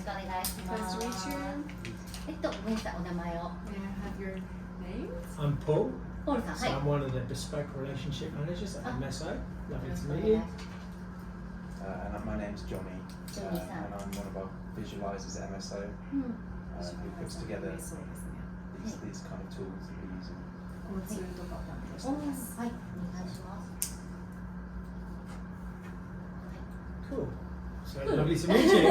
くお願いします。Nice to meet you. ごめんなさい、お名前を。May I have your names? I'm Paul. ポールさん、はい。 So I'm one of the bespoke relationship managers at MSO. Lovely to お meet 願い you. します And my name's Johnny, Johnny san. and I'm one of our visualisers at MSO, うん。 who puts together そうですね。 these kind of tools that we're using. 交通とかを担当しておます。はい、お願いします。 Cool. So lovely to meet you. お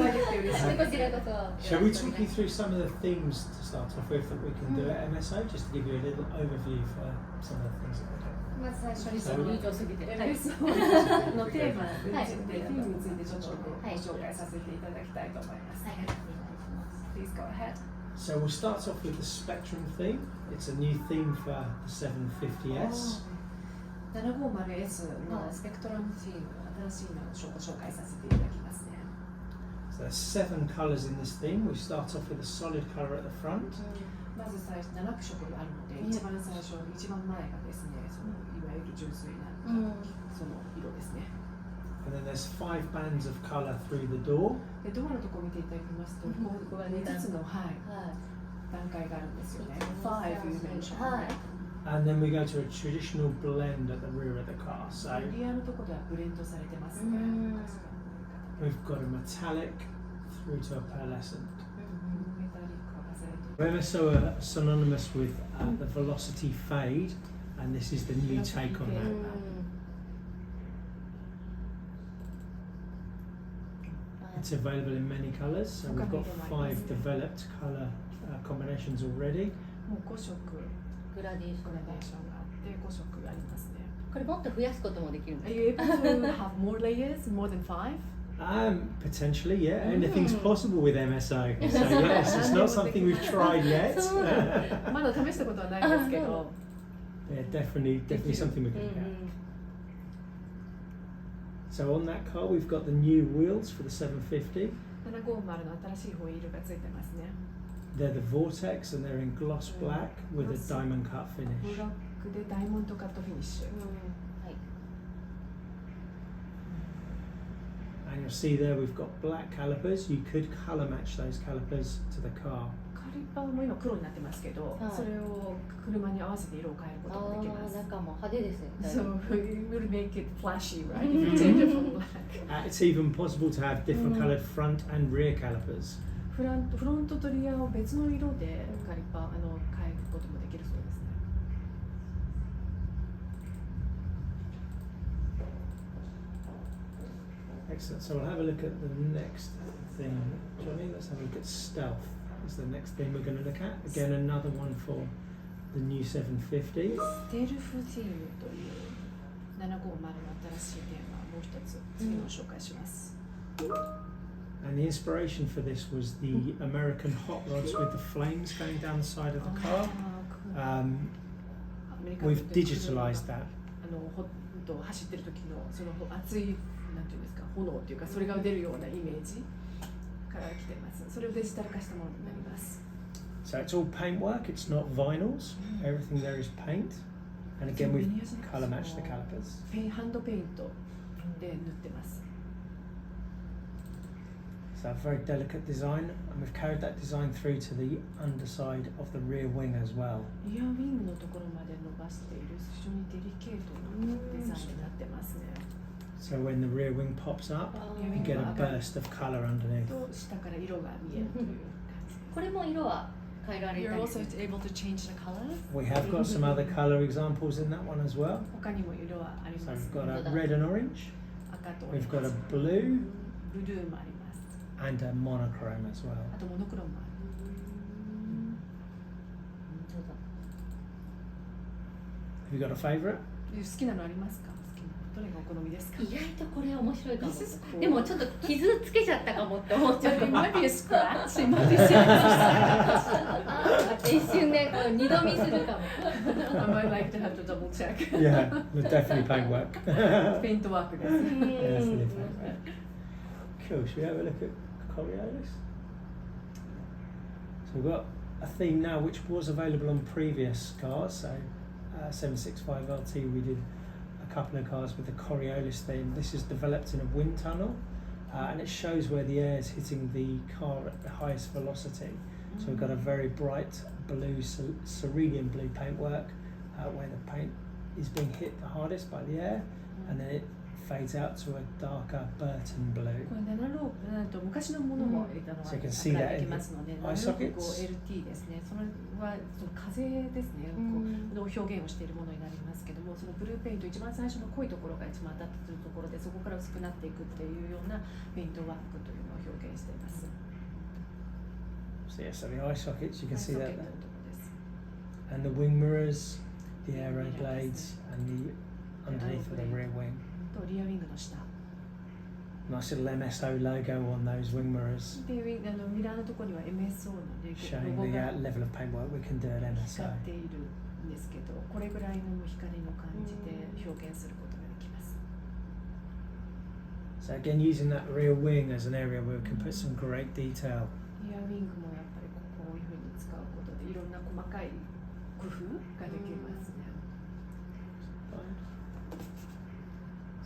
会いできて嬉しいこです。ちらこそ。 Shall we talk you through some of the themes to start off with that we can do at MSO, just to give you a little overview for some of the things that we do? まず最初にその友情すぎて。はい。 MSO のテーマについて、テーマについてちょっとご紹介させていただきたいと思います。はい、お願いします。 Please go ahead. So we'll start off with the Spectrum theme. It's a new theme for the 750S. 750S のスペクトラムチーム、新しいのをご紹介させていただきますね。 So there's 7 colours in this theme. We start off with a solid colour at the front. まず最初7色あるので、一番最初、一番前がですね、そのいわゆる純粋なその色ですね。 And then there's 5 bands of colour through the door. でドアのところを見ていただきますと、ここが5つの、はい、段階があるんですよね。5 you mentioned. はい。 And then we go to a traditional blend at the rear of the car. So リアのところではブレンドされてますね。 we've got a metallic through to a pearlescent. メタリックがされている。 MSO are synonymous with the velocity fade, and this is the new take on that. It's available in many colours, so we've got 5 developed colour combinations already. もう5色グラデーショングラデーションがあって5色ありますね。これもっと増やすこともできるんで Are す you able to have more layers, more than 5? Potentially, yeah. Anything's possible with MSO. So yes, it's not something we've tried yet. まだ試したことはないんですけど、 Yeah, definitely something we can get. So on that car, we've got the new wheels for the 750. 750の新しいホイールがついてますね。 They're the Vortex, and they're in gloss black with a diamond cut ブ finish. ラックでダイヤモンドカットフィニッシュ。はい。 And you'll see there we've got black calipers. You could colour match those calipers to the car. カリパーも今黒になってますけど、はいそれを車に合わせて色を変えることもできます。中も派手ですね。 So it will make it flashy, right? If you change it from black. It's even possible to have different coloured front and rear calipers. フロントとリアを別の色でカリパー変えることもできるそうですね。 Excellent. So we'll have a look at the next thing, Johnny. Let's have a look at stealth. Is the next thing we're going to look at. Again, another one for the new 750. ステルフティームという750の新しいテーマをもう一つ次の紹介します。 And the inspiration for this was the American hot rods with the flames going down the side of the car. We've digitalised that. 走ってる時のその熱いなんていうんですか炎っていうかそれが出るようなイメージから来てます。それをデジタル化したものになります。 So it's all paintwork. It's not vinyls. Everything there is paint. And again, we've colour matched the calipers. ハンドペイントで塗ってます。 So a very delicate design, and we've carried that design through to the underside of the rear wing as well. リアウィングのところまで伸ばしている非常にデリケートなデザインになってますね。 So when the rear wing pops up, you get a burst of colour underneath. と下から色が見えるという感じです。これも色は変えられた You're り also able to change the colors. We have got some other colour examples in that one as well. 他にも色はあり So ます we've ね。 got a red and orange, 赤とオレン we've ジ got a blue ブルーもあります。 and a monochrome as well. あとモノクロームもある。Have you got a favourite? 好きなのありますか？好きなどれがお好みですか？意外とこれ面白いかも This is cool. でもちょっと傷つけちゃったかもって思っちゃう It might be a scratch. It might be serious. 一瞬でこう二度見するかも I might like to have to double check. Yeah, definitely paintwork. ペイントワークです。 Yes, it is paintwork. Cool, should we have a look at Coriolis? So we've got a theme now which was available on previous cars. So 765 LT, we did a couple of cars with the Coriolis theme. This is developed in a wind tunnel, and it shows where the air is hitting the car at the highest velocity. So we've got a very bright blue, cerulean blue paintwork where the paint is being hit the hardest by the air, and then it fades out to a darker Burton blue. これ7ローなんと昔のものも入れたのが So you can ア see プラ that イで in きますので、 eye sockets. 765LT ですね。それはその風ですね。こうの表現をしているものになりますけども、そのブルーペイント一番最初の濃いところが一番当たっているところで、そこから薄くなっていくっていうようなペイントワークというのを表現しています。 So yeah, so the eye sockets, you can see ソケ that ット there. のところです。 And the wing mirrors, the aero blades, and the underneath of the rear wing. とリアウィングの下。 Nice little MSO logo on those wing mirrors, でミラーのところには MSO のロ showing ゴ the が level of paintwork we can do at MSO. 光っているんですけど、これぐらいの光の感じで表現することができます。 So again, using that rear wing as an area where we can put some great detail. リアウィングもやっぱりこういうふうに使うことでいろんな細かい工夫ができますね。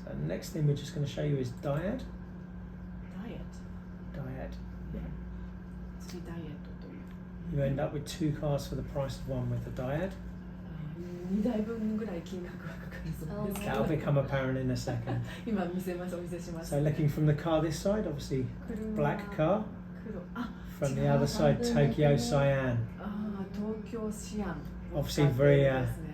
So the next thing we're just going to show you is diad. ダイエット。 Diad. 次ダイエットという。 You end up with 2 cars for the price of one with the diad. 2台分ぐらい金額がかかるそうですけど That'll become apparent in a second. 今見せます、お見せします。 So looking from the car this side, obviously 車 black car. 黒。あ、 From the other side, Tokyo Cyan. 東京シアン。 Obviously very ですね。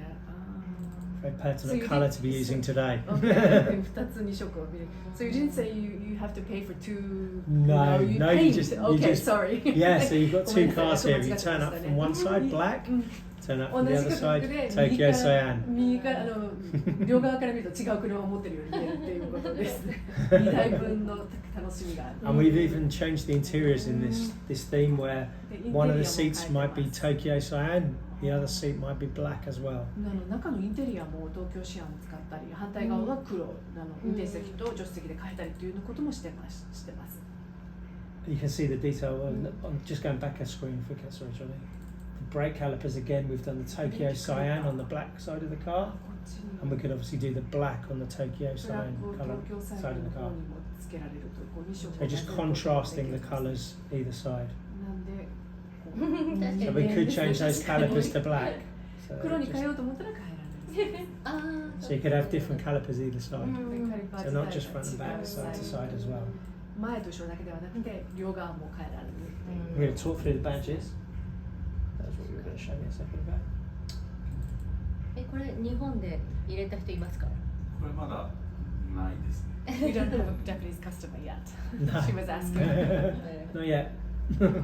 very So pertinent you colour did- to be using today. Okay, 2つ2色を見る。So you didn't say you have to pay for two. No, you no, you paint. just- you Okay, just- sorry. Yeah, so you've got 2 cars here. You ごめんなさい、 turn up from one side, black, うん turn up 同 from じ the other 価 side, 格で Tokyo Cyan. 右から両側から見ると違う車を持ってるように見えるっていうことですね。2台分の楽しみがある。 And we've even changed the interiors in this theme where で one of the インテリアも seats 変え might て be ます Tokyo Cyan, the other seat might be black as well. 中のインテリアも東京シアンを使ったり、反対側は黒、運転席と助手席で変えたりということもしてます。 You can see the detail on just going back a screen if we can, sorry Johnny. The brake calipers again, we've done the Tokyo Cyan on the black side of the car, こっちに and we could obviously do the black on the Tokyo ブラッ Cyan クを colour 東京サイ side ド of の the 方 car. にもつけられるとこう2色 So just contrasting the colours either side. なんでこう So we could change those calipers to black. So, 黒に just- 変えようと思ったら変えられる。あー so you could have different calipers either side. うん So not just front and back, side to side as well. 前と後ろだけではなくて両側も変えられるっていう。 We're going to talk through the badges. That's what you were going to show me a second ago. これ日本で入れた人いますか？これまだないですね。 We don't have a Japanese customer yet. No. She was asking. Not yet.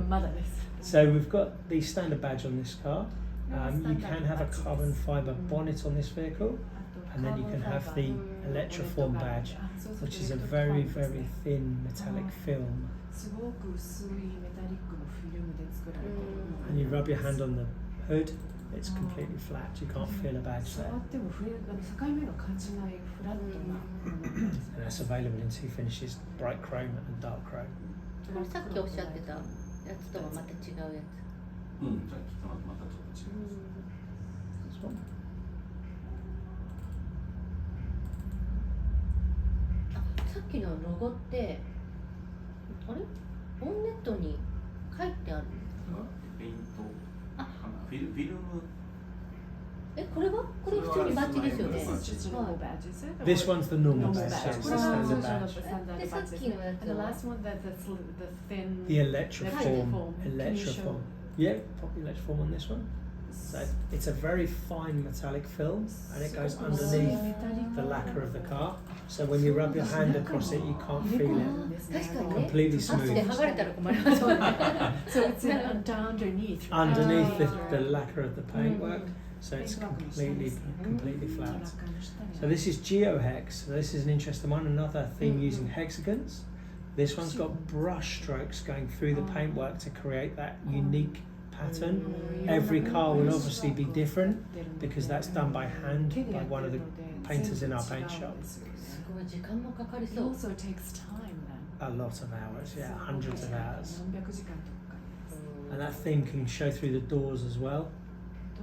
まだです。 So we've got the standard badge on this car. You can have a carbon fibre bonnet on this vehicle, and then you can have the electroform badge, which is a very, very thin metallic film. すごく薄いメタリックのフィルムで作られているもの And you rub your hand on the hood, it's completely flat. You can't feel a badge 触 there. っても境目が感じないフラットなものなんです。 And that's available in 2 finishes, bright chrome and dark chrome. これさっきおっしゃってたやつとはまた違うやつ。うん、さっきとはまたちょっと違います。 This one. あ、さっきのロゴってあれ？ボンネットに書いてある。ペイント、あフィルム、これは？これ普通にバッジですよね。 It's just normal badges. This one's the normal Normal badge, badge. so it's こ the れは standard 通常の badge. スタンダーでさっドバッジですきのやつ And the は last one, that's the thin. The electroform. Can you show? Electroform. Yeah, pop the electroform on this one. So it's a very fine metallic film, and it goes underneath the lacquer of the car. So when you rub your hand across it, you can't feel it. 確かにね。 Completely 圧で smooth. 剥がれたら困りますよね。 So it's underneath. Underneath the Ah. lacquer of the paintwork, so it's completely flat. So this is GeoHex. So this is an interesting one. Another theme using hexagons. This one's got brush strokes going through the paintwork to create that unique pattern. Every car will obviously be different because that's done by hand by one of the painters in our paint shop. すごい時間もかかり It そう。 also takes time then. A lot of hours, yeah, hundreds of hours. 何百時間とかかかります。 And that theme can show through the doors as well.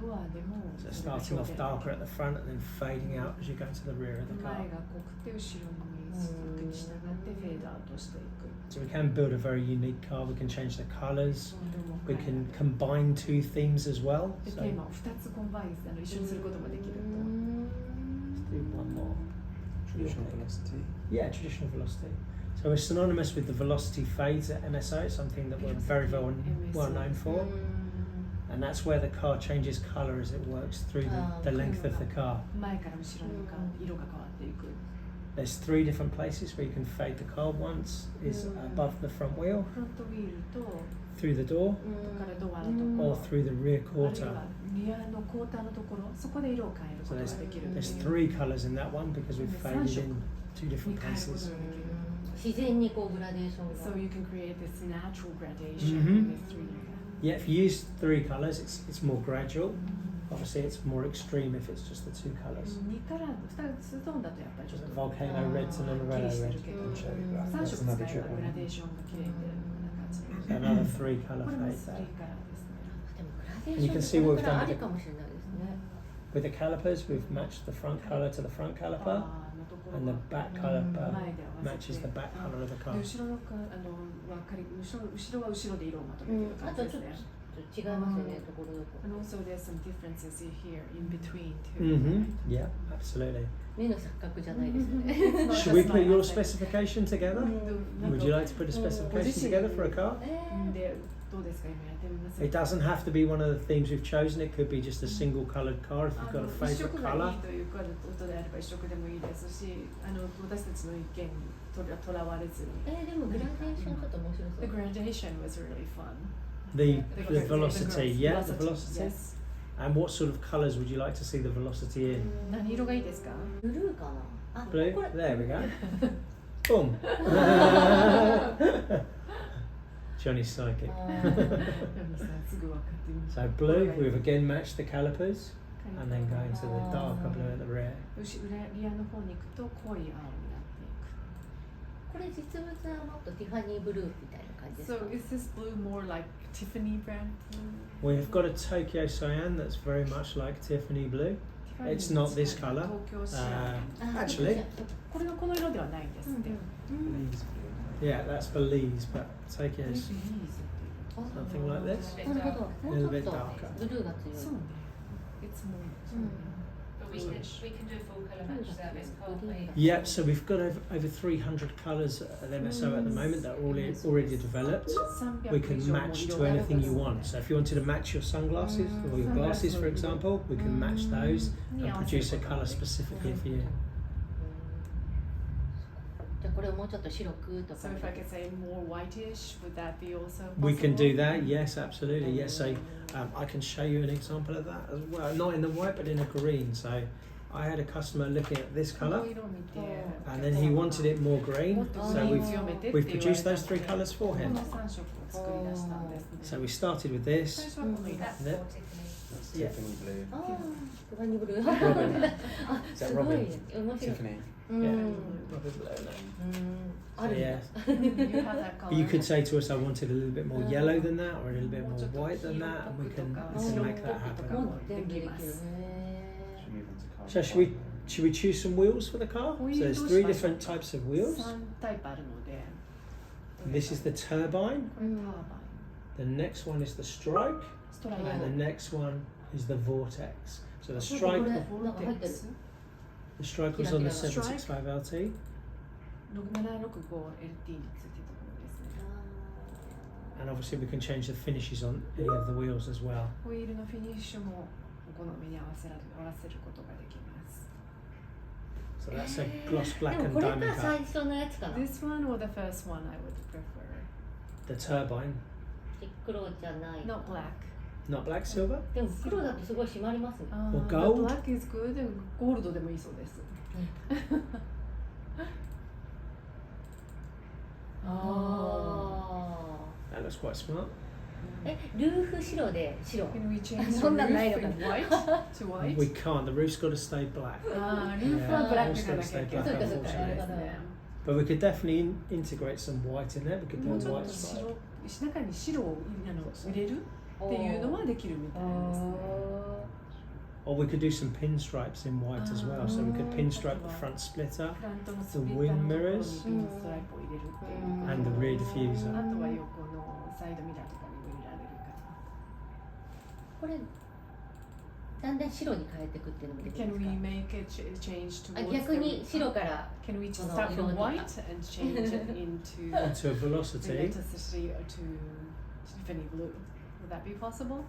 ドアでも So it's starting off darker at the front and then fading out as you go to the rear of the 前 car. が濃くて後ろに続くに従ってフェードアウトしていく。 So we can build a very unique car. We can change the colours. 色も We 変え can combine two themes as well. で So テーマを2つコンバイン一緒にすることもできると。 let's do one more. Traditional velocity. Yeah, traditional velocity. So we're synonymous with the velocity fades at MSO. It's something that we're very well known for. And that's where the car changes colour as it works through the length of the car. 前から後ろに向かって色が変わっていく。 There's 3 different places where you can fade the car. Once is above the front wheel, フロントウィールと through the door, からドアのと or ころ。 through the rear あるい quarter. はリアのクォーターのところ、そこで色を変えるこ So と there's ができる。 there's 3 colours in that one because we've faded in 2 different に変えることが places. できる。自然にこうグラデーションが So you can create this natural gradation Mhm. with three. Yeah, if you use 3 colours, it's more gradual. Obviously, it's more extreme if it's just the 2 colours. 2カラー、2つトーンだとやっぱりちょっと Volcano reds and はっ Amarello きりして red. るけど、 I'll show you that. 3 That's 色 another 使えば trick グラ one. デーションが綺麗に出るような感じで。 So another 3 colour これも fade 3 there. カラーですね。でもグラデーシ And you can ョ see ン what こ we've れから done あ with り the, かもしれないですね。 with the calipers. We've matched the front colour to the front caliper, のところ and the は back caliper 前で合わせ matches て the back colour of the で car. 後ろのかはかり後ろは後ろで色をまとめてるあとちょっ感じですね。と違いますよね、ところどこ And also there's some differences here in between too. Yeah, absolutely. 目の錯覚じゃないですね。 Should we put your specification together? なんか Would you like to put a specification together for a car? でどうですか今やってみます It doesn't have to be one of the themes we've chosen. It could be just a single coloured car if you've got a 一 favourite 色が colour. いいということであれば一色でもいいですし、私たちの意見にとらわれずに。でもグラデーションちょっと面白そ The う。 gradation was really fun. The velocity, yeah, the velocity. Yes. And what sort of colours would you like to see the velocity in? 何色がいいですか？ブルーかな。あ、こ Blue? れ。 There we go. Boom. Johnny's psychic. ヤミさんすぐ分かってみ So blue, we've again matched the calipers and then going to the darker blue at the rear. リアの方に行くと濃い青になっていく。これ実物はもっとティファニーブルーみたいな感じです So か。 is this blue more like Tiffany brand? We've got a Tokyo cyan that's very much like Tiffany blue. It's not this colour. 東京シア Actually, これがこの色ではないんですって。 Belize blue. yeah, that's Belize, but Tokyo's something like this. なるほど。もう A ちょ little っ bit と darker. ブルーが強い。そうね。It's more. But we can do a full colour match service, can't we? Yeah, so we've got over 300 colours at MSO at the moment that are already developed. We can match to anything you want. So if you wanted to match your sunglasses or your glasses, for example, we can match those and produce a colour specifically for you. じゃあこれをもうちょっと白くとか So。if I could say more whitish, would that be also possible? We can do that, yes, absolutely. Yes, so I can show you an example of that as well. Not in the white, but in a green. So I had a customer looking at this この colour 色を見て and then he wanted it more green. もっと So グリーン we've 強めてって言 we've われ produced た those 3 colours for こ him. の3色を作り出したんですね。 So we started with 最 this. 初はこの色。 That's Yeah. for Tiffany. That's Yeah. Tiffany blue. ああ、ティファニーブルー。 Robin. あ、 Is す that ごい。 Robin? 面白い。 Tiffany. うん。 Yeah. うん。 Robin blue. あるんだ。 Yeah. You have that color. You could say to us, I wanted a little bit more yellow than that, or a little bit more もうちょっと white than that, and we can 白っ make ぽ that くとか happen. もできます。 Should we move on to car? So should we choose some wheels for the car? So there's 3 different types of wheels. 3タイプあるので。 This is the turbine. これターバイン。 The next one is the strike, ストライク。 and the next one is the vortex. So the こ strike, れなんか入ってる。 the strike was on the 765 LT. 765LT についてるところですね。 And obviously we can change the finishes on any of the wheels as well. ホイールのフィニッシュもお好みに合わせることができます。 So that's a gloss で black も and これが diamond 最 cut. 初のやつかな。 This one or the first one I would prefer. The turbine, 黒じゃない。 Not black. not black, silver. でも黒だとすごい締まりますね。 Or The gold? black is good. ゴールドでもいいそうです。あ That looks quite smart. あ。ルーフ白で白。 Can we change そ the んなん roof ないの in か white to white? We can't. The roof's got to stay black. ああ、ルーフはブラックじゃなきゃいけない。そうかそうかなるほど。 But we could definitely integrate some white in there. We could もう do ち a ょっ white と stripe. 中に白を入れるっていうのはできるみたいですね。Or we could do some pinstripes in white as well. So we could pinstripe the front splitter フラントのス the プリッ wing ターのところに mirrors ピンストライプを入れるっていう and the rear あ diffuser. とは横のサイドミラーとかにも入れられるかな。これだんだん白に変えていくっていうのもできる Can ん we ですか？ make a change あ、 towards 逆に白から Can we この start 色 from とか white and change it into Onto a velocity. electricity to Tiffany blue? Would that be possible?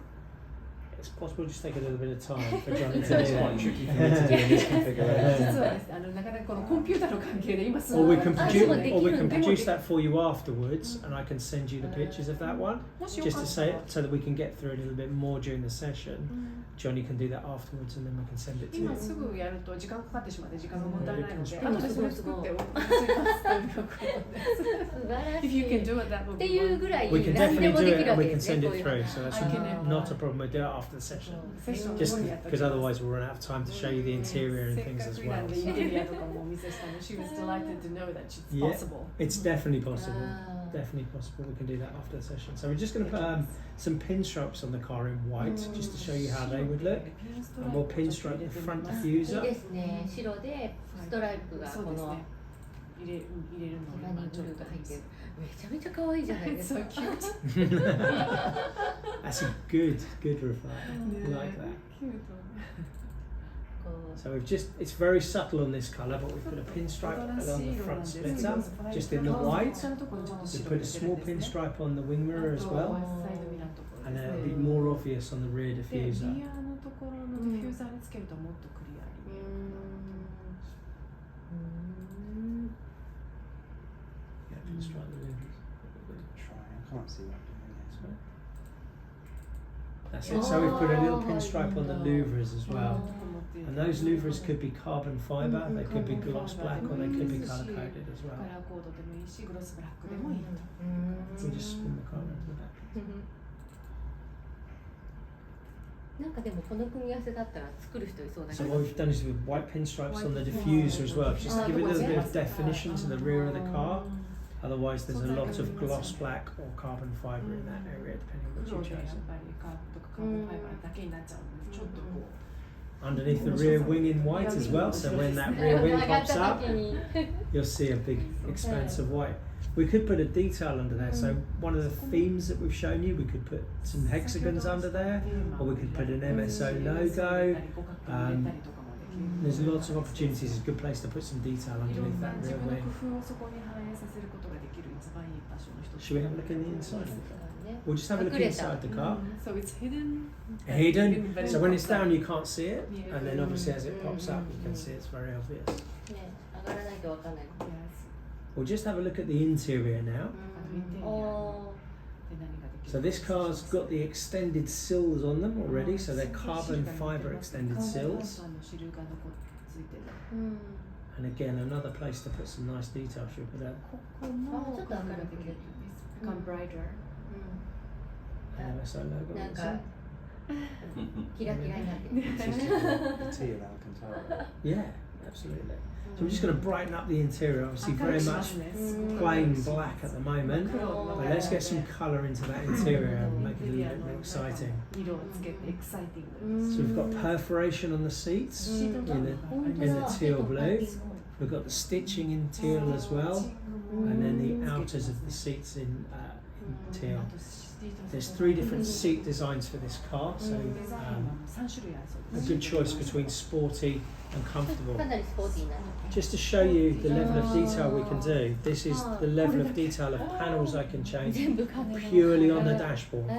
It's possible, just take a little bit of time for Johnny to So do it's quite that. tricky for me to do in this configuration. 実はですね、なかなかこのコンピューターの関係で今す Or ご we い can あ、 produce, でもできる or we ん can だ。 produce that for you afterwards, and I can send you the pictures of that one, もしよ just か to った say ら so that we can get through a little bit more during the session. うん Johnny can do that afterwards, and then we can send it to 今 you. すぐやると時間かかってしまって時間がもったいないので、うん後でそれ作ってお送りしますということです。素晴らし If you can い。 do it, that would って be いうぐらい We can 何で definitely も do で it, きる and わけ we で can すね。 send こう it いうの through. So that's I can- not a problem. We'll do it after the session. セッション Just 後にやった because otherwise we'll run out of time to show you the interior and せっ things か as くなん well. でインテリアとかもお見せしたので、She was delighted to know that it's Yeah. possible. It's definitely possible. Ah. Definitely possible. We can do that after the session. So we're just going to put some pinstripes on the car in white, just to show you how they would look. And we'll pinstripe the front いい diffuser. ですね。白でストライプがこのそうですね。入れるの手羽にブルーが入ってる。めちゃめちゃ可愛いじゃないです So か。 cute. That's a good refine. I like that. キュート。こう So we've just, it's very subtle on this colour, but we've put a pinstripe along the front splitter, just in the white. We've put a small pinstripe on the wing mirror as well, and then it'll be more obvious on the rear で、リ diffuser. アのところのディフューザーにつけるともっとクリアに。Yeah, pinstripe the rear. Try. I can't see that doing it. That's it. So we've put a little pinstripe on the louvres as well. And those louvres could be carbon fibre, they could be gloss black, or they could be colour coded as カ well. ラーコードでもいいし、グロスブラックでもいいと。 We just spin the car into the back. なんかでもこの組み合わせだったら作る人いそうだけ So ど。 what we've done is with white pinstripes on the diffuser as well, just to give it a little bit of definition to the rear of the car. Otherwise there's a lot of gloss black or carbon fibre in that area, depending on 黒 what で you やっ chose. ぱりカーブとかカーボンファイバーだけになっちゃうので、ちょっとこう。 Underneath the rear wing in white as well, so when that rear wing 上がっ pops た up, 時に。 you'll see a big expanse of white. We could put a detail under there, so one of the themes that we've shown you, we could put some hexagons under there, or we could put an MSO logo. There's lots of opportunities, it's a good place to put some detail いろ underneath んな that 自 rear 分の wing. 工夫をそこに反映させることができる一番いい場所の一つ。 Should we have a look in the inside? ね We'll just have a look inside the car. So it's hidden. Hidden, very so when it's pops up. down you can't see it, and then obviously as it pops up you can see it's very obvious. ね、上がらないとわかんない。 Yes. We'll just have a look at the interior now. おで何ができる So this car's got the extended sills on them already, so they're carbon fibre extended sills. シルがついてる。ー。 And again, another place to put some nice detail, should we put a ここもちょっと明るくできる。 Become brighter. an MSO logo? なん also? かキラキラになってる。 It's just the T of Alcantara. Yeah, absolutely. So we're just going to brighten up the interior, obviously very much plain black at the moment, but let's get some colour into that interior and make it a little bit more exciting. 色をつけてエキサイティング。 So we've got perforation on the seats in the teal blue. We've got the stitching in teal as well, and then the outers of the seats in teal. There's 3 different seat designs for this car, so 3種類あるそう a です。 good choice between sporty and comfortable. かなりスポーティーな。 Just to show you the level of detail we can do, this is the level of detail of panels I can change 全部金 purely on the dashboard. ダ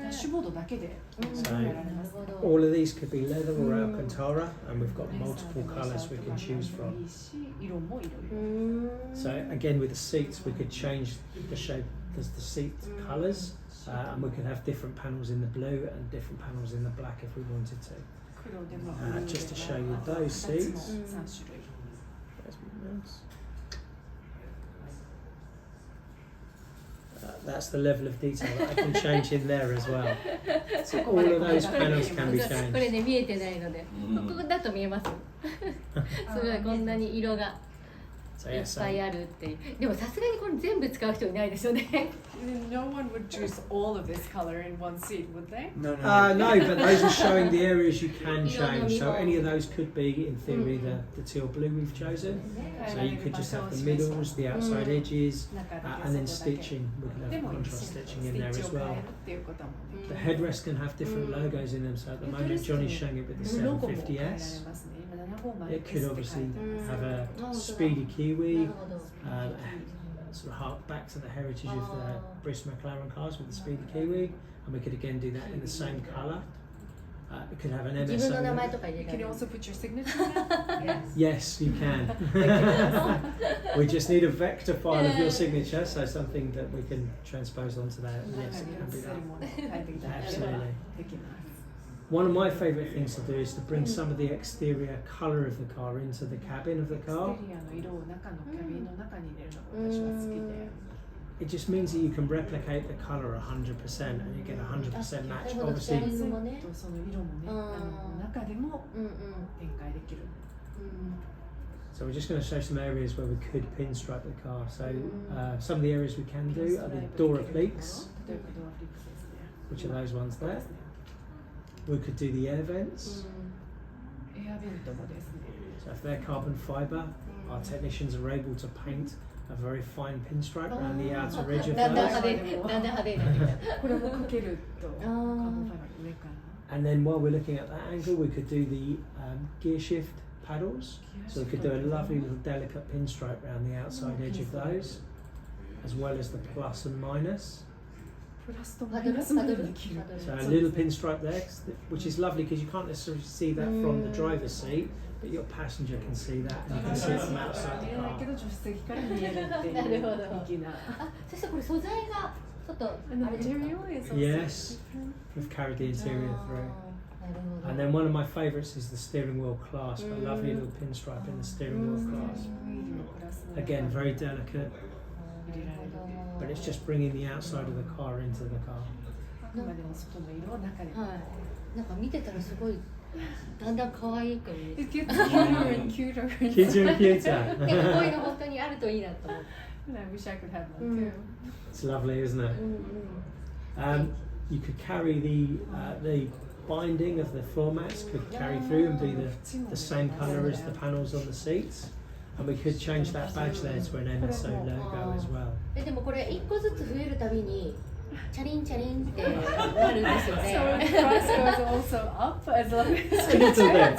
ッシュボードだけでそう変えられます。 All of these could be leather or Alcantara, and we've got multiple colours we can choose from. いいし、色もいろいろ。 So again, with the seats, we could change the shape, the seat colours, and we could have different panels in the blue and different panels in the black if we wanted to. 黒でも just to show you those seats. 3種類。 There's my mouse. That's the level of detail that I can change in there as well. So all of those panels can be これ changed. ね見えてないので、ここだと見えます。すごいこんなに色が。So い yeah, っ so ぱいあるっていう。でもさすがにこれ全部使う人いないですよね。 No one would choose all of this color in one seat, would they? No, no. no, but those are showing the areas you can You don't know change. So me any of all. those could be, in theory, the teal blue we've chosen. So you could just have the middles, the outside edges, and then stitching. We could have contrast stitching in there as well. The headrest can have different logos in them. So at the moment, Johnny's showing it with the 750S. It could obviously have a speedy Kiwi, sort of hark back to the heritage of the British McLaren cars with the speedy Kiwi, and we could again do that in the same colour. It could have an 自分の名前 MSO. とか入れら Can れ you る。 also put your signature there? Yes, you can. We just need a vector file of your signature, so something that we can transpose onto there. Yes, it can be that. Absolutely. One of my favourite things to do is to bring some of the exterior colour of the car into the cabin of the car. It just means that you can replicate the colour 100% and you get 100% match. なるほど、ステアリン Obviously, グもね。その色もね、中でも展開できる。 so we're just going to show some areas where we could pinstripe the car. So some of the areas we can do are the door obliques, which are those ones there. We could do the air vents. エアベントもですね。 So if they're carbon fibre, our technicians are able to paint a very fine pinstripe around the outer edge of だんだん those. 派手、だんだん派手になってきた。これもかけるとカーボンファイバーの上から。 And then while we're looking at that angle, we could do the gear shift paddles. So we could do a lovely little delicate pinstripe around the outside edge of those, as well as the plus and minus. プラスとマイナスまでできる。 So a little pinstripe there, which is lovely because you can't necessarily see that from the driver's seat, but your passenger can see that and you can see it from outside the だけ car. ど助手席から見えるっていうなるほど粋な。あ、そしてこれ素材がちょっと And あ the れですか。 material is also Yes. different. We've carried the interior through. なるほど。 And then one of my favourites is the steering wheel clasp, a lovely little pinstripe in the steering wheel clasp. Again, very delicate, but it's just bringing the outside of the car into the car. あくまでも外の色を中で。はい。なんか見てたらすごいだんだん可愛く見えて。 It gets cuter and cuter. Cuter and cuter. でもこういうの本当にあるといいなと思って。 And I wish I could have one too. It's lovely, isn't it? うんうん。 You could carry the binding of the floor mats could carry through and be the same colour as the panels on the seats, and we could change that badge there to an MSO logo as well. でもこれ一個ずつ増えるたびにチャリンチャリンってなるんですよ So ね。 the price goes also up as long as A little bit.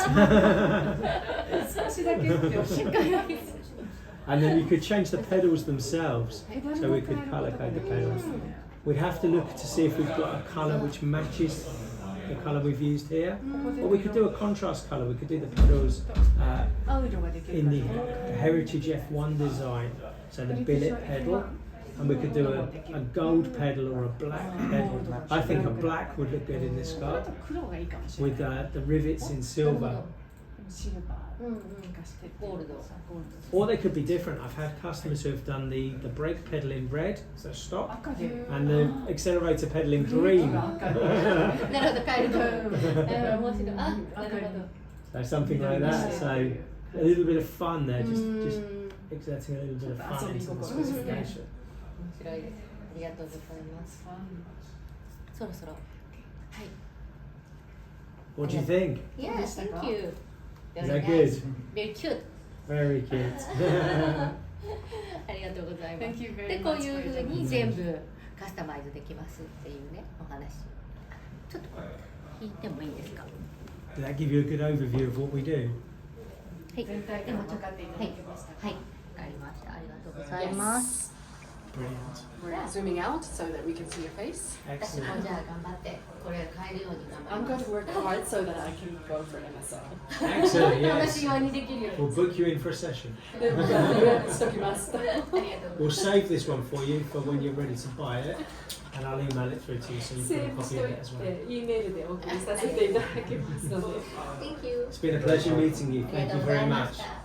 少しだけっておっしゃる。 And then you could change the pedals themselves, so we could colour code the pedals. We'd have to look to see if we've got a colour which matches the colour we've used here, or we could do a contrast colour. We could do the pedals 青色ができる in か the ら。 Heritage F1 design, so the billet pedal, and we could do a gold pedal or a black pedal. I think a black would look good in this これ car だと黒がいいかもしれない。 with the rivets in silver. シルバーうんうん。生かしてゴールド。 Or they could be different. I've had customers who have done the brake pedal in red, so stop, 赤で。 and the accelerator pedal in green. 赤で。なるほど、変えると。面白い。あ、なるほど。 So something like that. So a little bit of fun there, just exerting a little bit of fun into the specification. 面白いです。ありがとうございます。そろそろ。はい。 What do you think? Yeah, thank you. Is that good? Very cute. Very cute. ありがとうございます。 Thank you very で、 much こういう for ふう your に全部カスタマイズできますっていうね、お話。ちょっと聞いてもいいですか。 Did that give you a good overview of what we do? はい。全体感分かっていただけましたか。はい。わかりました。ありがとうございます。 Brilliant. We're zooming out so that we can see your face. 私も Excellent. じゃあ頑張ってこれ変えるように頑 I'm 張 going り to work hard so that I can go for MSO. Excellent, ます。私 yes. 用にできるよう We'll に。book you in for a session. しときます。ありがとうござい We'll ます。 save this one for you for when you're ready to buy it, and I'll email it through to you so you've セ got a ーブし copy と of い it as well. て、E メールでお送りさせていただきますので。 Thank you. It's been a pleasure meeting you. あり Thank がとう you ござい very ま much. した。